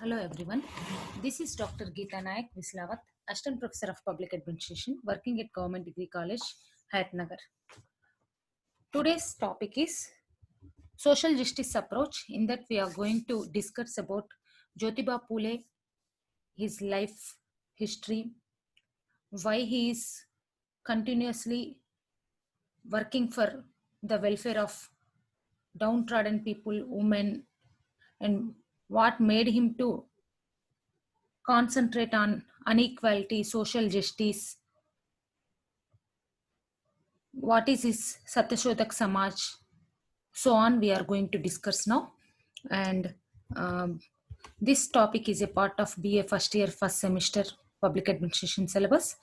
Hello everyone. This is Dr. Geeta Nayak Vislavat, Assistant Professor of Public Administration, working at Government Degree College, Hayatnagar. Today's topic is social justice approach. In that we are going to discuss about Jyotiba Phule, his life history, why he is continuously working for the welfare of downtrodden people, women, and what made him to concentrate on inequality, social justice. What is his Satyashodak Samaj? So on, we are going to discuss now. And um, this topic is a part of BA first year, first semester public administration syllabus.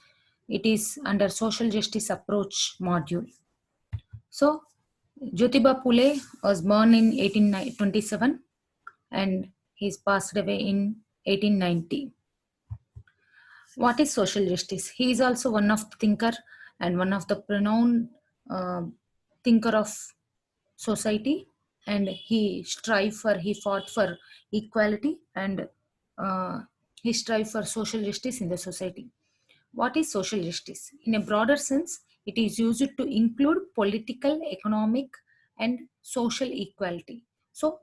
It is under social justice approach module. So Jyotiba Phule was born in 1827 and he's passed away in 1890. What is social justice? He is also one of the thinker and one of the renowned thinker of society, and he fought for equality, and he strive for social justice in the society. What is social justice? In a broader sense, it is used to include political, economic, and social equality. So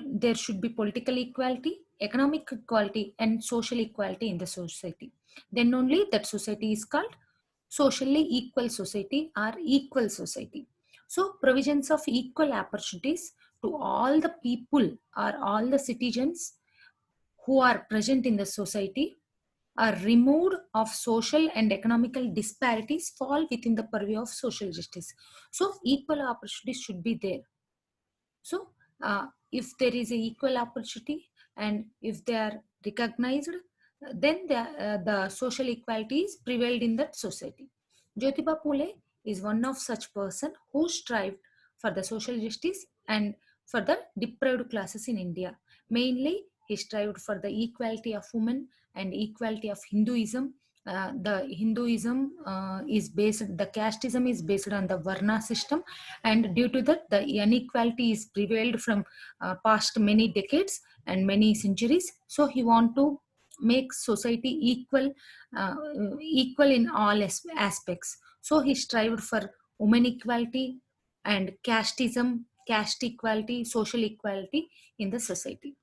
there should be political equality, economic equality, and social equality in the society. Then only that society is called socially equal society or equal society. So provisions of equal opportunities to all the people or all the citizens who are present in the society are removed of social and economical disparities fall within the purview of social justice. So equal opportunities should be there. So if there is a equal opportunity and if they are recognized, then the social equalities prevailed in that society. Jyotiba Phule is one of such person who strived for the social justice and for the deprived classes in India. Mainly, he strived for the equality of women and equality of Hinduism. The Hinduism is based, the casteism is based on the Varna system, and due to that, the inequality is prevailed from past many decades and many centuries. So he want to make society equal in all aspects. So he strived for women equality and casteism, caste equality, social equality in the society.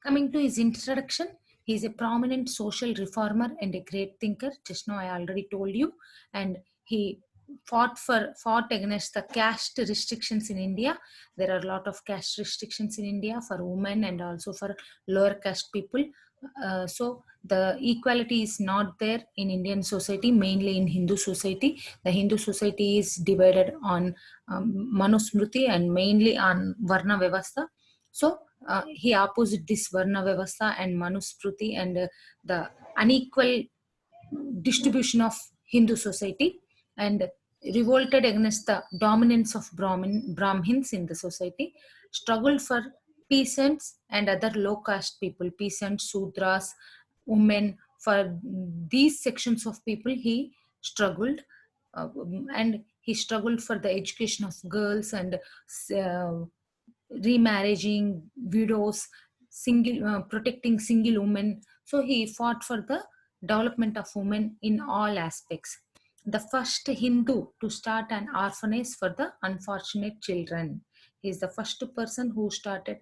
Coming to his introduction, he is a prominent social reformer and a great thinker. Just now I already told you, and he fought against the caste restrictions in India. There are a lot of caste restrictions in India for women and also for lower caste people. So the equality is not there in Indian society, mainly in Hindu society. The Hindu society is divided on Manusmriti and mainly on Varna Vyavastha. So he opposed this Varna Vyavastha and Manusmriti and the unequal distribution of Hindu society, and revolted against the dominance of Brahmins in the society, struggled for peasants and other low caste people, peasants, Sudras, women. For these sections of people, he struggled, and he struggled for the education of girls and remarrying widows, protecting single women. So he fought for the development of women in all aspects. The first Hindu to start an orphanage for the unfortunate children. He is the first person who started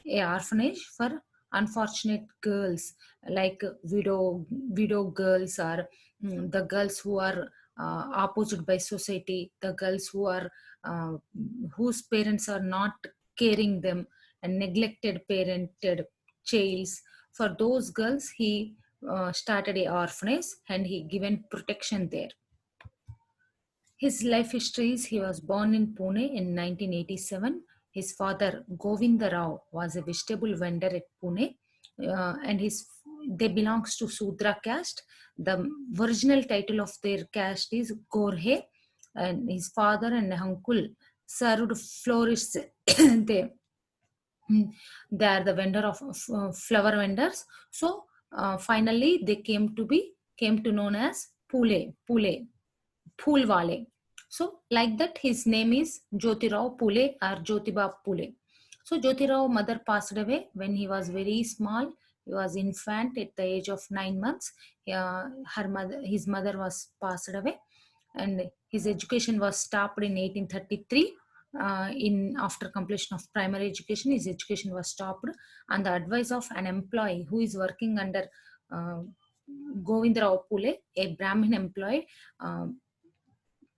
a orphanage for unfortunate girls, like widow girls, or the girls who are opposed by society, the girls who are whose parents are not caring them, and neglected parented childs. For those girls, he started a orphanage and he given protection there. His life history is: he was born in Pune in 1987. His father, Govinda Rao, was a vegetable vendor at Pune, and they belongs to Sudra caste. The original title of their caste is Gorhe, and his father and uncle served florists. they, they are the vendor of flower vendors. So finally, they came to known as Pule. Phulwale. So, like that, his name is Jyotirao Phule or Jyotiba Phule. So Jyotirao mother passed away when he was very small. He was infant at the age of 9 months. His mother was passed away, and his education was stopped in 1833. In after completion of primary education, his education was stopped on the advice of an employee who is working under Govindarao Pule, a Brahmin employee.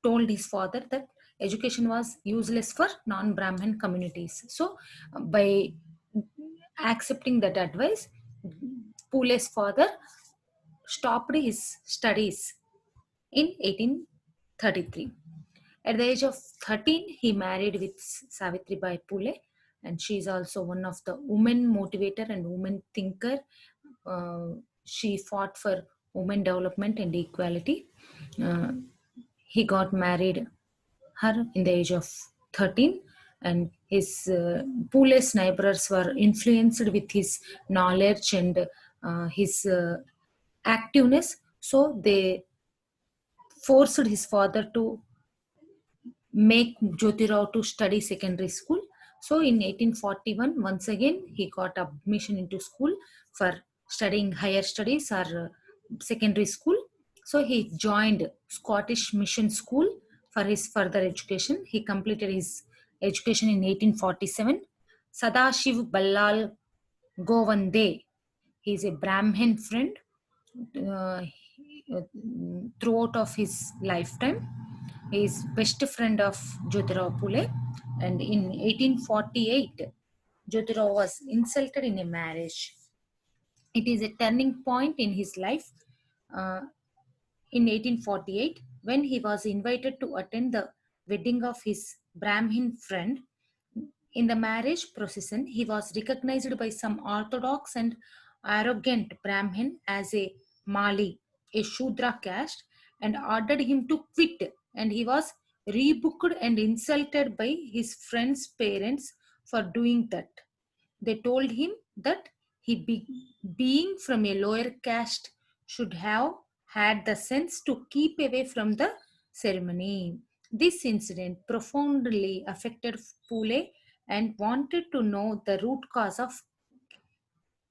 Told his father that education was useless for non-Brahmin communities. So, by accepting that advice, Pule's father stopped his studies in 1833. At the age of 13, he married with Savitri Bai Pule, and she is also one of the women motivator and women thinker. She fought for women development and equality. Uh, he got married her in the age of 13, and his Pule's neighbors were influenced with his knowledge and his activeness, so they forced his father to make Jyotirao to study secondary school. So in 1841, once again, he got admission into school for studying higher studies or secondary school. So he joined Scottish Mission School for his further education. He completed his education in 1847. Sadashiv Ballal Govande, he is a Brahmin friend uh, throughout of his lifetime. He is best friend of Jyotirao Phule, and in 1848, Jyotirao was insulted in a marriage. It is a turning point in his life. Uh, in 1848, when he was invited to attend the wedding of his Brahmin friend. In the marriage procession, he was recognized by some orthodox and arrogant Brahmin as a Mali, a Shudra caste, and ordered him to quit. And he was rebooked and insulted by his friend's parents for doing that. They told him that being from a lower caste, should have had the sense to keep away from the ceremony. This incident profoundly affected Pule and wanted to know the root cause of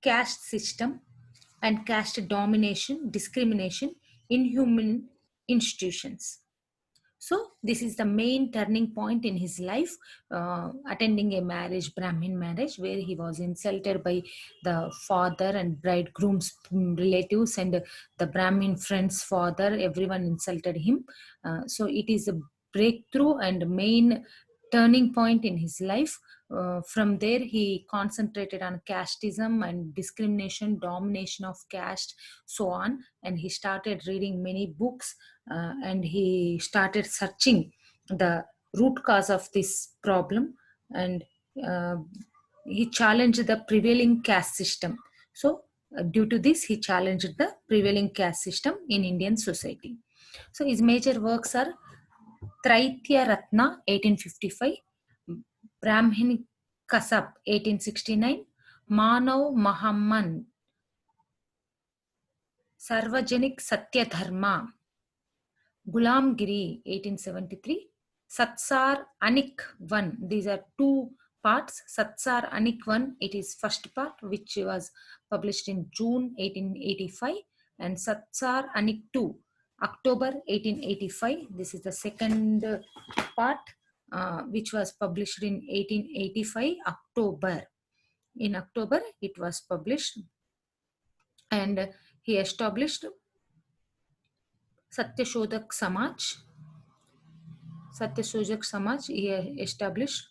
caste system and caste domination, discrimination in human institutions. So this is the main turning point in his life, attending a marriage, Brahmin marriage, where he was insulted by the father and bridegroom's relatives and the Brahmin friend's father. Everyone insulted him. So it is a breakthrough and main turning point in his life. From there, he concentrated on casteism and discrimination, domination of caste, so on. And he started reading many books, and he started searching the root cause of this problem, and uh, he challenged the prevailing caste system. So, due to this, he challenged the prevailing caste system in Indian society. So, his major works are Traitya Ratna 1855, Brahmini Kasab 1869, Manav Mahamman, Sarvajanik Satya Dharma, Gulamgiri 1873, Satsar Anik 1. These are two parts. Satsar Anik 1, it is first part, which was published in June 1885, and Satsar Anik 2, October 1885. This is the second part, which was published in 1885 October. In October, it was published, and he established Satyashodak Samaj. Satyashodak Samaj he established,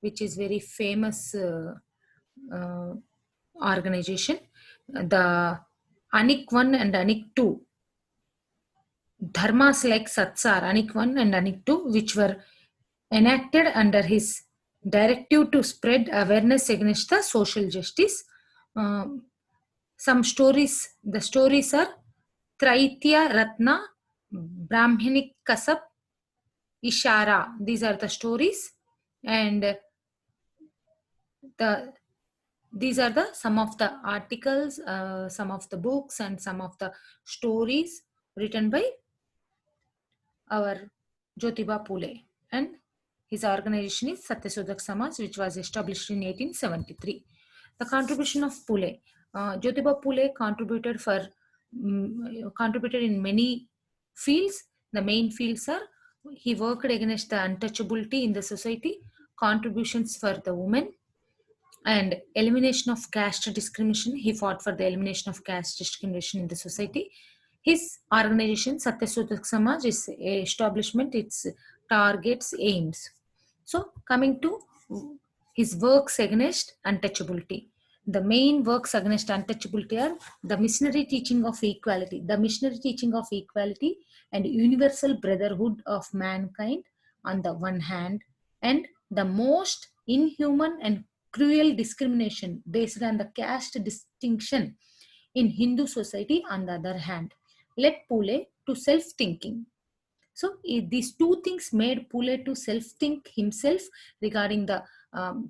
which is very famous uh, organization. The Anik 1 and Anik 2, dharmas like Satsar, Anik 1 and Anik 2, which were enacted under his directive to spread awareness against the social justice. Some stories, the stories are Traitya Ratna, Brahminic Kasab, Ishara. These are the stories, and the these are the some of the articles, some of the books, and some of the stories written by our Jyotiba Phule. And his organization is Satyasodhak Samaj, which was established in 1873. The contribution of Pule. Jyotiba Pule contributed in many fields. The main fields are: he worked against the untouchability in the society, contributions for the women, and elimination of caste discrimination. He fought for the elimination of caste discrimination in the society. His organization, Satyasodhak Samaj, is a establishment, its targets, aims. So, coming to his works against untouchability. The main works against untouchability are the missionary teaching of equality, and universal brotherhood of mankind on the one hand, and the most inhuman and cruel discrimination based on the caste distinction in Hindu society on the other hand, led Pule to self-thinking. So these two things made Pule to self-think himself regarding the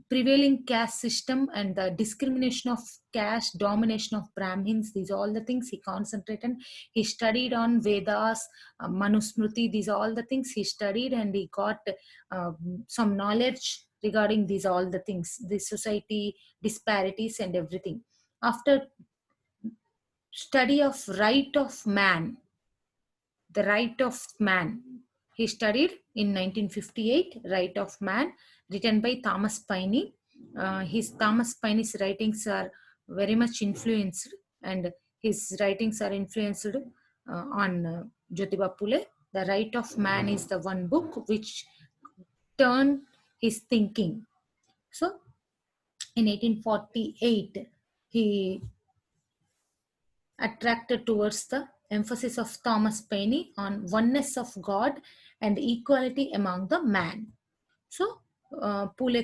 prevailing caste system and the discrimination of caste, domination of Brahmins. These are all the things he concentrated. He studied on Vedas, Manusmriti. These are all the things he studied, and he got some knowledge regarding these all the things, the society disparities and everything. After study of right of man, the Right of Man. He studied in 1958 Right of Man, written by Thomas Paine. His Thomas Paine's writings are very much influenced, and his writings are influenced on Jyotiba Phule. The Right of Man is the one book which turned his thinking. So, in 1848, he attracted towards the emphasis of Thomas Paine on oneness of God and equality among the man. So, Pule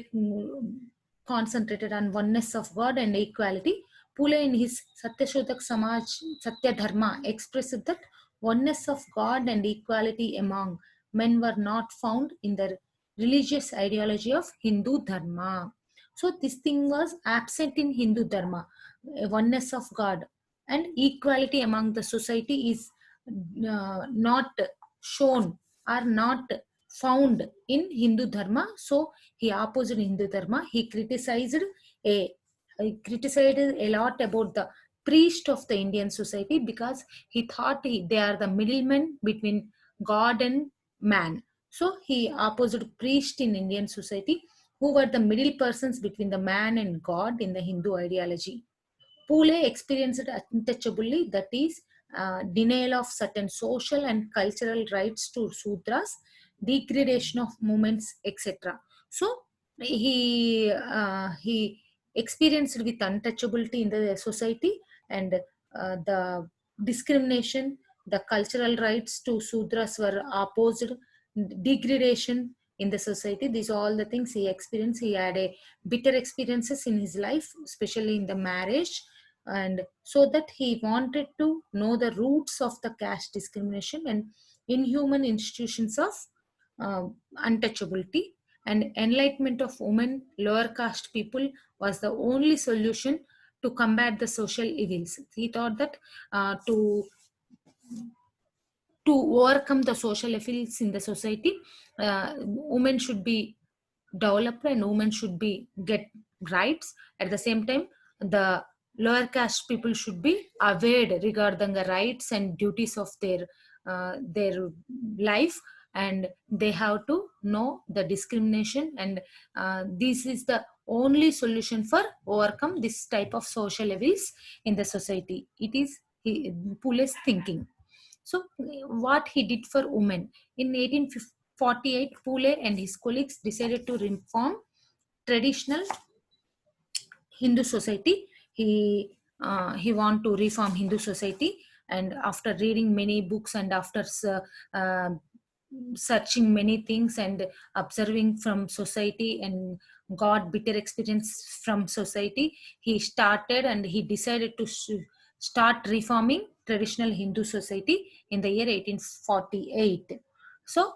concentrated on oneness of God and equality. Pule in his Satyashodhak Samaj, Satya Dharma, expressed that oneness of God and equality among men were not found in the religious ideology of Hindu Dharma. So, this thing was absent in Hindu Dharma, oneness of God and equality among the society is not shown, are not found in Hindu Dharma. So he opposed Hindu Dharma. He criticized a lot about the priest of the Indian society, because he thought they are the middlemen between God and man. So he opposed priest in Indian society, who were the middle persons between the man and God in the Hindu ideology. Pule experienced untouchably, that is, denial of certain social and cultural rights to Sudras, degradation of movements, etc. So he experienced with untouchability in the society, and the discrimination, the cultural rights to Sudras were opposed, degradation in the society. These are all the things he experienced. He had a bitter experiences in his life, especially in the marriage, and so that he wanted to know the roots of the caste discrimination and inhuman institutions of uh, untouchability, and enlightenment of women, lower caste people was the only solution to combat the social evils. He thought that to overcome the social evils in the society, women should be developed and women should be get rights. At the same time, the lower caste people should be aware regarding the rights and duties of their life, and they have to know the discrimination, and this is the only solution for overcome this type of social evils in the society. It is Pule's thinking. So, what he did for women in 1848, Pule and his colleagues decided to reform traditional Hindu society. He want to reform Hindu society, and after reading many books and after uh, searching many things and observing from society and got bitter experience from society, he started and he decided to start reforming traditional Hindu society in the year 1848. So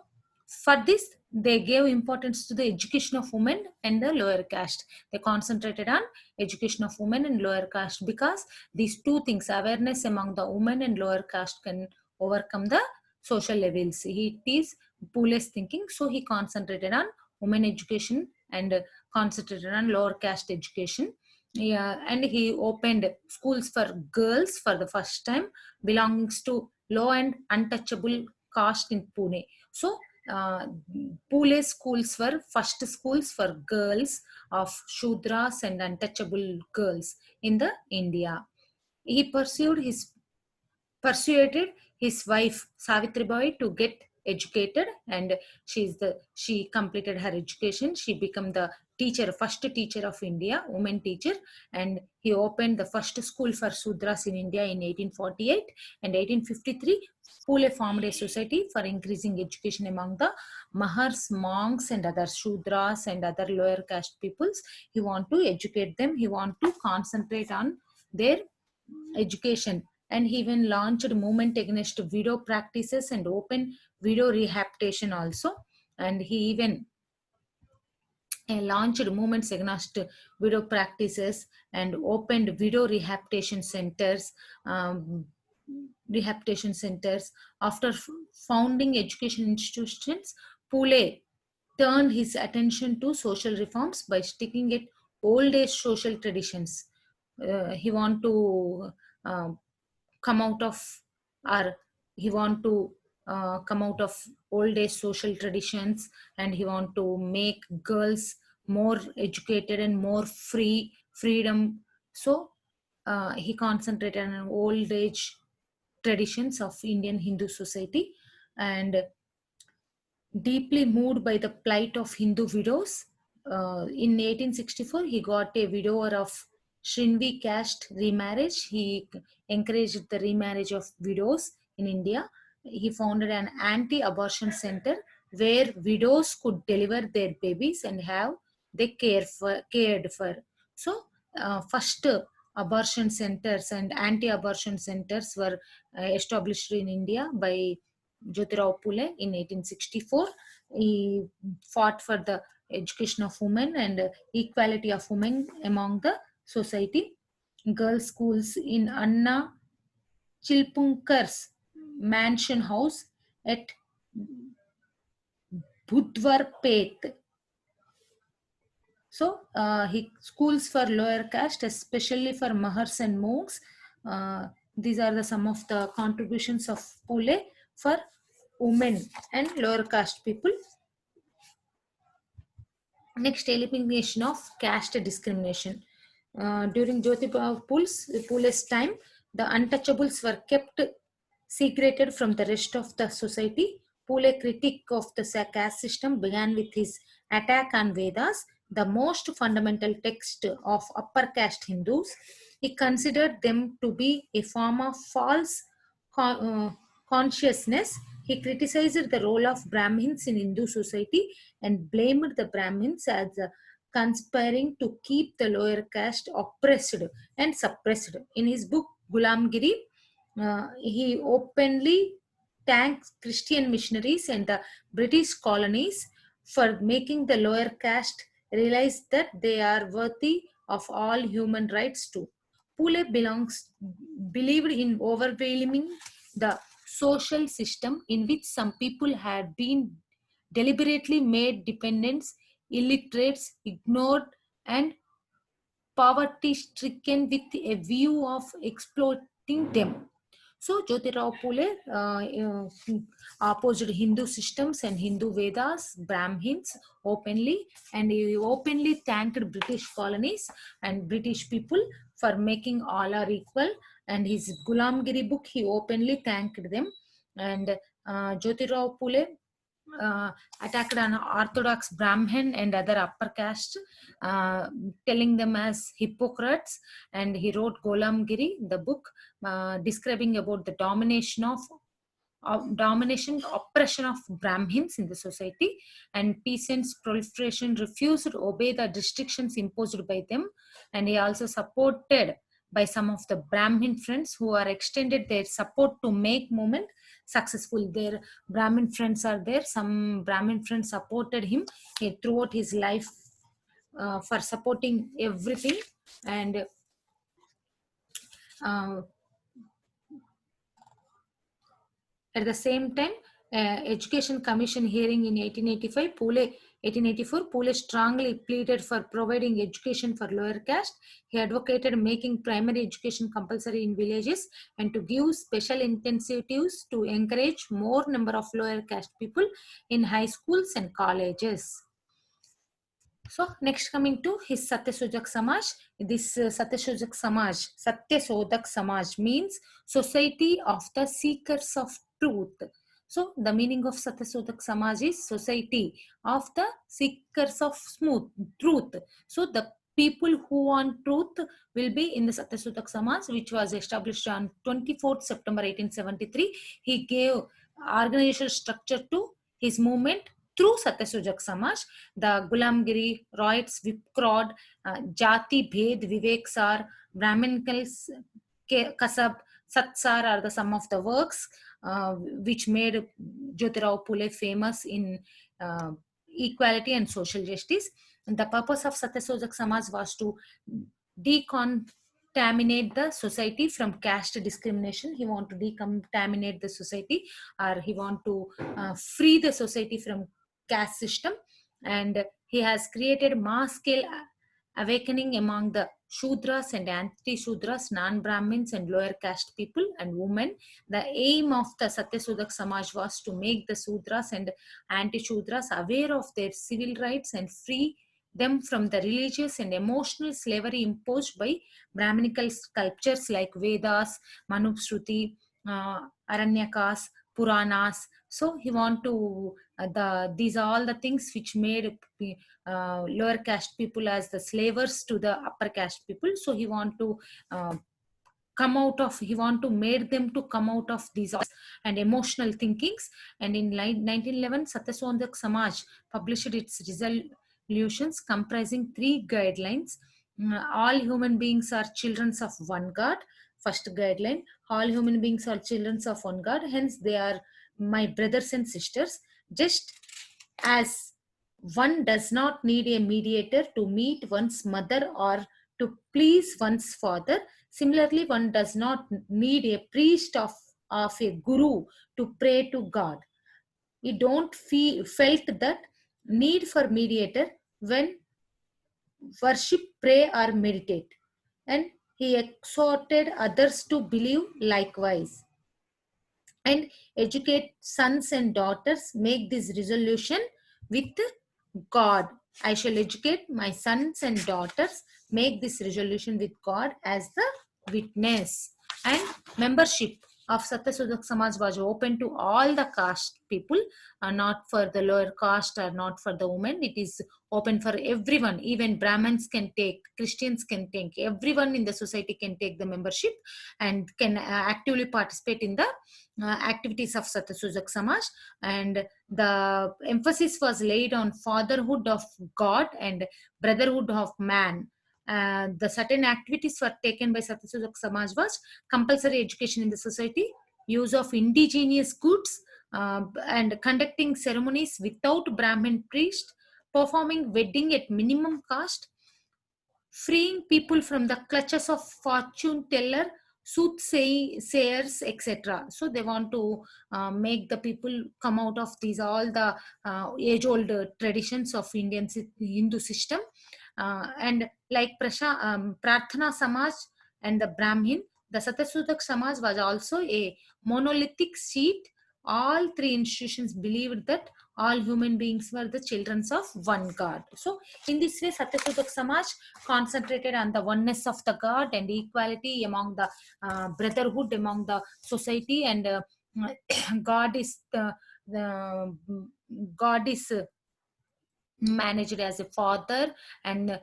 for this, they gave importance to the education of women and the lower caste. They concentrated on education of women and lower caste, because these two things, awareness among the women and lower caste, can overcome the social levels. It is Pule's thinking, so he concentrated on women education and concentrated on lower caste education. Yeah, and he opened schools for girls for the first time, belongings to low and untouchable caste in Pune. So, Pune schools were first schools for girls of Shudras and untouchable girls in the India. He persuaded his wife Savitribai to get educated, and she completed her education. She became the first teacher of India, woman teacher, and he opened the first school for Sudras in India in 1848 and 1853. Pule formed a society for increasing education among the Mahars, monks, and other Shudras and other lower caste peoples. He want to educate them. He want to concentrate on their education, and he even launched a movement against widow practices and open widow rehabilitation also. And he even launched movements against widow practices and opened widow rehabilitation centers. After founding education institutions, Pule turned his attention to social reforms by sticking at old age social traditions. He want to uh, come out of or he want to come out of old age social traditions, and he want to make girls more educated and more freedom. So he concentrated on old age traditions of Indian Hindu society. And deeply moved by the plight of Hindu widows, in 1864 he got a widower of Shrinvi caste remarriage. He encouraged the remarriage of widows in India. He founded an anti-abortion center where widows could deliver their babies and have they cared for. So, first abortion centers and anti-abortion centers were established in India by Jyotirao Phule in 1864. He fought for the education of women and equality of women among the society. Girls' schools in Anna Chilpunkar's mansion house at Budwarpet. So, he schools for lower caste, especially for Mahars and monks. These are some of the contributions of Pule for women and lower caste people. Next, elimination of caste discrimination. During Pule's time, the untouchables were kept segregated from the rest of the society. Pule critique of the caste system began with his attack on Vedas, the most fundamental text of upper caste Hindus. He considered them to be a form of false con- uh, consciousness. He criticized the role of Brahmins in Hindu society and blamed the Brahmins as conspiring to keep the lower caste oppressed and suppressed. In his book Gulamgiri, he openly thanks Christian missionaries and the British colonies for making the lower caste realize that they are worthy of all human rights too. Believed in overwhelming the social system in which some people had been deliberately made dependents, illiterates, ignored, and poverty stricken with a view of exploiting them. So Jyotirao Phule opposed Hindu systems and Hindu Vedas, Brahmins openly, and he openly thanked British colonies and British people for making all are equal. And his Gulamgiri book, he openly thanked them. And Jyotirao Phule attacked an orthodox Brahmin and other upper caste, uh, telling them as hypocrites. And he wrote Golamgiri, the book, describing about the domination, oppression of Brahmins in the society, and peasants' proliferation refused to obey the restrictions imposed by them. And he also supported by some of the Brahmin friends who are extended their support to make movement successful. Their Brahmin friends are there. Some Brahmin friends supported him throughout his life for supporting everything. And uh, at the same time, Education Commission hearing in 1885, Pule 1884, Pule strongly pleaded for providing education for lower caste. He advocated making primary education compulsory in villages and to give special incentives to encourage more number of lower caste people in high schools and colleges. So next coming to his Satyasodhak Samaj. This Satyasodhak Samaj means society of the seekers of truth. So the meaning of Satyasodhak Samaj is society of the seekers of smooth truth. So the people who want truth will be in the Satyasodhak Samaj, which was established on 24th September 1873. He gave organizational structure to his movement through Satyasodhak Samaj. The Gulamgiri, Royds, Viprod, Jati, Bhed, Viveksar, Brahminicals, Kasab, Satsar are the some of the works which made Jyotirao Phule famous in equality and social justice. And the purpose of Satyasodhak Samaj was to decontaminate the society from caste discrimination. He want to decontaminate the society, or he want to free the society from caste system, and he has created mass scale awakening among the Shudras and anti-Shudras, non-Brahmins and lower caste people and women. The aim of the Satyasodhak Samaj was to make the Sudras and anti-Shudras aware of their civil rights and free them from the religious and emotional slavery imposed by Brahminical sculptures like Vedas, Manusmriti, Aranyakas, Puranas. So he want to these are all the things which made lower caste people as the slavers to the upper caste people. So he want to he want to make them to come out of these and emotional thinkings. And in 1911, Satyasodhak Samaj published its resolutions comprising 3 guidelines. All human beings are children of one God. First guideline: all human beings are children of one God, hence they are my brothers and sisters. Just as one does not need a mediator to meet one's mother or to please one's father, similarly, one does not need a priest of a guru to pray to God. We don't felt that need for mediator when worship, pray, or meditate. And he exhorted others to believe likewise and educate sons and daughters. Make this resolution with God. I shall educate my sons and daughters. Make this resolution with God as the witness. And membership of Satyasodhak Samaj was open to all the caste people, not for the lower caste or not for the women. It is open for everyone. Even Brahmins can take, Christians can take, everyone in the society can take the membership and can actively participate in the activities of Satyasodhak Samaj. And the emphasis was laid on fatherhood of God and brotherhood of man. The certain activities were taken by Satyasodhak Samaj was compulsory education in the society, use of indigenous goods, and conducting ceremonies without Brahmin priest, performing wedding at minimum cost, freeing people from the clutches of fortune teller, soothsayers, etc. So they want to make the people come out of these all the age-old traditions of Indian Hindu system. And like Prarthana Samaj and the Brahmin, the Satyasodhak Samaj was also a monolithic seat. All 3 institutions believed that all human beings were the children of one God. So in this way, Satyasodhak Samaj concentrated on the oneness of the God and equality among the brotherhood among the society. And God is the God is managed as a father, and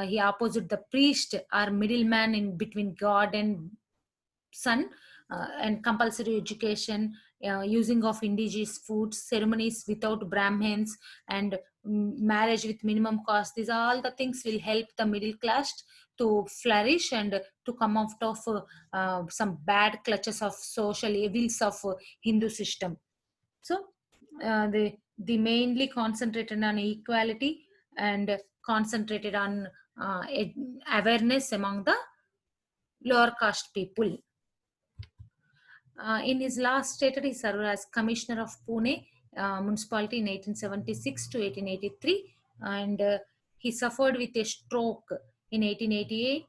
he opposite the priest or middleman in between God and son. And compulsory education, using of indigenous foods, ceremonies without Brahmins, and marriage with minimum cost. These are all the things will help the middle class to flourish and to come out of some bad clutches of social evils of Hindu system. So they mainly concentrated on equality and concentrated on awareness among the lower caste people. In his last stated, he served as Commissioner of Pune. municipality in 1876 to 1883, and he suffered with a stroke in 1888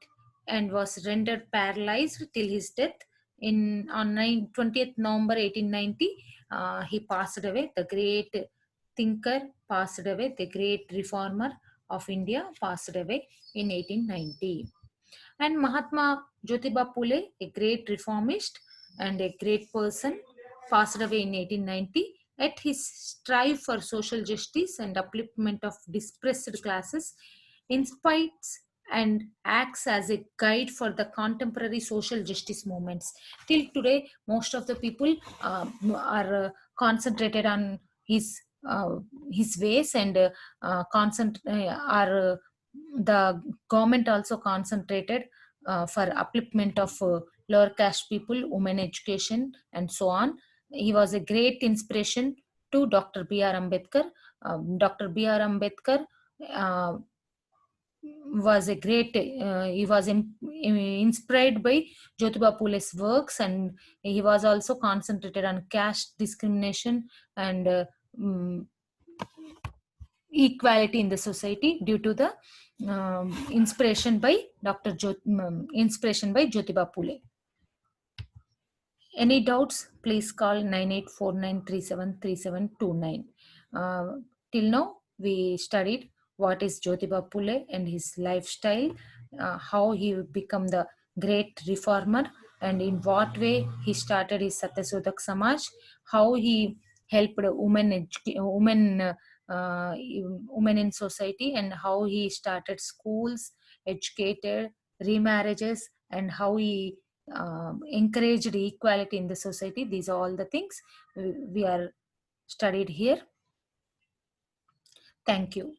and was rendered paralyzed till his death. On 20th November 1890, he passed away. The great thinker passed away. The great reformer of India passed away in 1890. And Mahatma Jyotiba Phule, a great reformist and a great person, passed away in 1890. At his strive for social justice and upliftment of dispressed classes, inspires and acts as a guide for the contemporary social justice movements. Till today, most of the people are concentrated on his uh, his ways, and are the government also concentrated for upliftment of lower caste people, women education, and so on. He was a great inspiration to Dr. B.R. Ambedkar. Dr. B.R. Ambedkar uh, was a great, he was inspired by Jyotiba Phule's works, and he was also concentrated on caste discrimination and mm, equality in the society due to the inspiration by inspiration by Jyotiba Phule. Any doubts, please call 9849373729. Till now, we studied what is Jyotiba Phule and his lifestyle, how he become the great reformer, and in what way he started his Satyasodhak Samaj, how he helped uh, women in society, and how he started schools, educated, remarriages, and how he encouraged equality in the society. These are all the things we are studied here. Thank you.